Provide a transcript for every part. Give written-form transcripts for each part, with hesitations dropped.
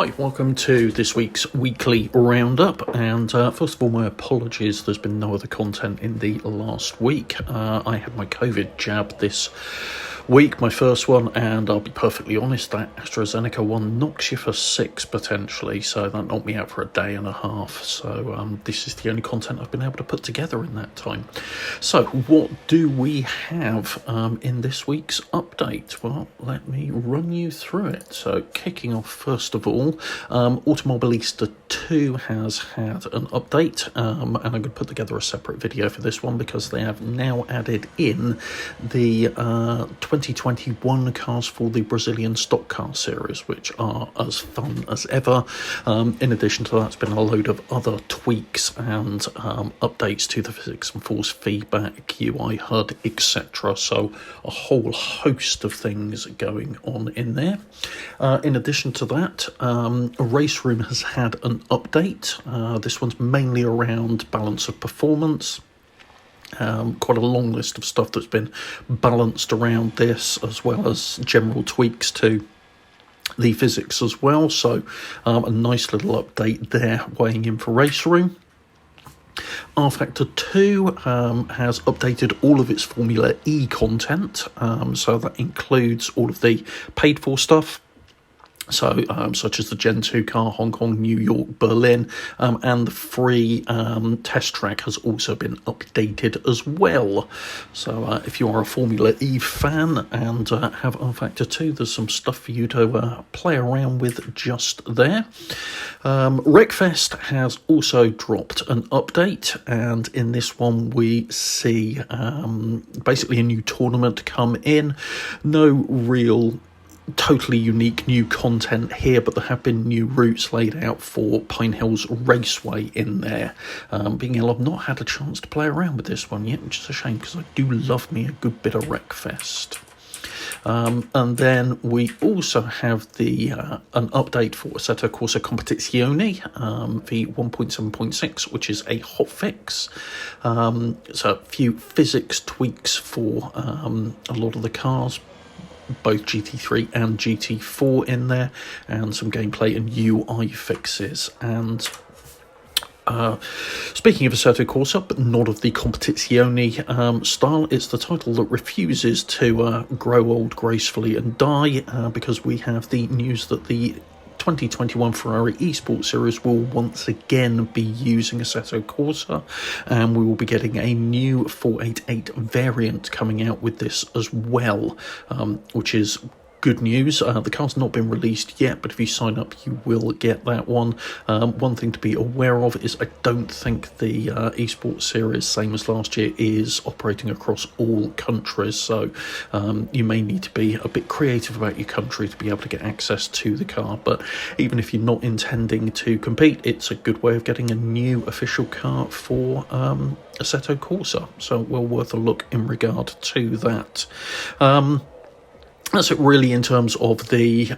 Hi, welcome to this week's weekly roundup, and first of all, my apologies, there's been no other content in the last week. I had my COVID jab this week, my first one, and I'll be perfectly honest, that AstraZeneca one knocks you for 6 potentially, so that knocked me out for a day and a half, so this is the only content I've been able to put together in that time. So what do we have in this week's update? Well, let me run you through it. So kicking off first of all, Automobilista 2 has had an update, and I'm going to put together a separate video for this one because they have now added in the 2021 cars for the Brazilian stock car series, which are as fun as ever. In addition to that, there's been a load of other tweaks and updates to the physics and force feedback, UI, HUD, etc. So a whole host of things going on in there. In addition to that, Raceroom has had an update. This one's mainly around balance of performance. Quite a long list of stuff that's been balanced around this, as well as general tweaks to the physics as well. So a nice little update there weighing in for Raceroom. RFactor 2 has updated all of its Formula E content, so that includes all of the paid for stuff. So, such as the Gen 2 car, Hong Kong, New York, Berlin, and the free test track has also been updated as well. So, if you are a Formula E fan and have RFactor 2, there's some stuff for you to play around with just there. Wreckfest has also dropped an update, and in this one we see basically a new tournament come in. No real totally unique new content here, but there have been new routes laid out for Pine Hills Raceway in there. Being ill, I've not had a chance to play around with this one yet, which is a shame because I do love me a good bit of Wreckfest. And then we also have the an update for Assetto Corsa Competizione v1.7.6, which is a hotfix. So a few physics tweaks for a lot of the cars, both GT3 and GT4 in there, and some gameplay and UI fixes. And speaking of Assetto Corsa, but not of the Competizione style, it's the title that refuses to grow old gracefully and die, because we have the news that the 2021 Ferrari eSport series will once again be using Assetto Corsa, and we will be getting a new 488 variant coming out with this as well, which is good news. The car's not been released yet, but if you sign up you will get that one. One thing to be aware of is I don't think the eSports series, same as last year, is operating across all countries, so you may need to be a bit creative about your country to be able to get access to the car. But even if you're not intending to compete, it's a good way of getting a new official car for Assetto Corsa, so well worth a look in regard to that. That's it really in terms of the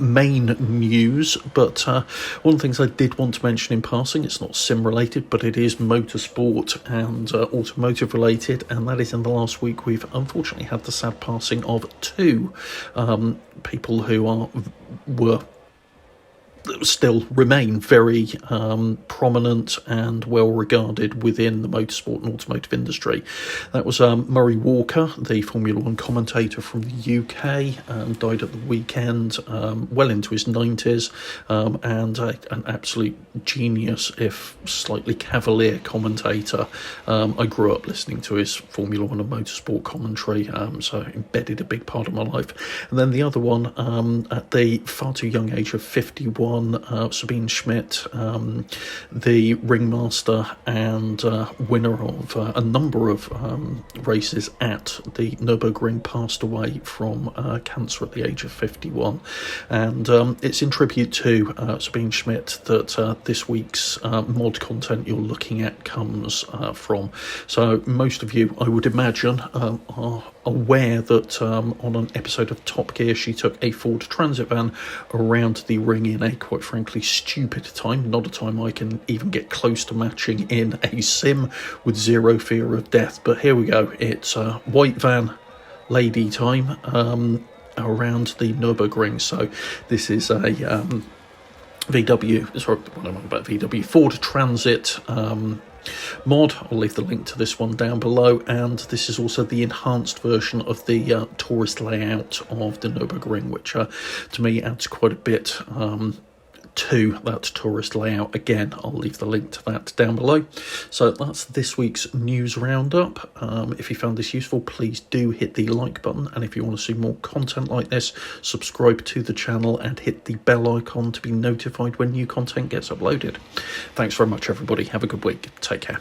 main news, but one of the things I did want to mention in passing, it's not sim related, but it is motorsport and automotive related, and that is in the last week we've unfortunately had the sad passing of 2 people who were still remain very prominent and well regarded within the motorsport and automotive industry. That was Murray Walker, the Formula 1 commentator from the UK, died at the weekend, well into his 90s, and an absolute genius, if slightly cavalier commentator. I grew up listening to his Formula 1 and motorsport commentary, so embedded a big part of my life. And then the other one, at the far too young age of 51, Sabine Schmidt, the ringmaster and winner of a number of races at the Nürburgring, passed away from cancer at the age of 51. And it's in tribute to Sabine Schmidt that this week's mod content you're looking at comes from. So most of you, I would imagine, are aware that on an episode of Top Gear she took a Ford Transit van around the ring in a quite frankly stupid time, not a time I can even get close to matching in a sim with zero fear of death. But here we go, it's white van lady time. around the Nürburgring. So this is a VW Ford Transit mod. I'll leave the link to this one down below, and this is also the enhanced version of the tourist layout of the Nürburgring, which to me adds quite a bit to that tourist layout. Again, I'll leave the link to that down below. So that's this week's news roundup. If you found this useful, please do hit the like button, and if you want to see more content like this, subscribe to the channel and hit the bell icon to be notified when new content gets uploaded. Thanks very much, everybody. Have a good week. Take care.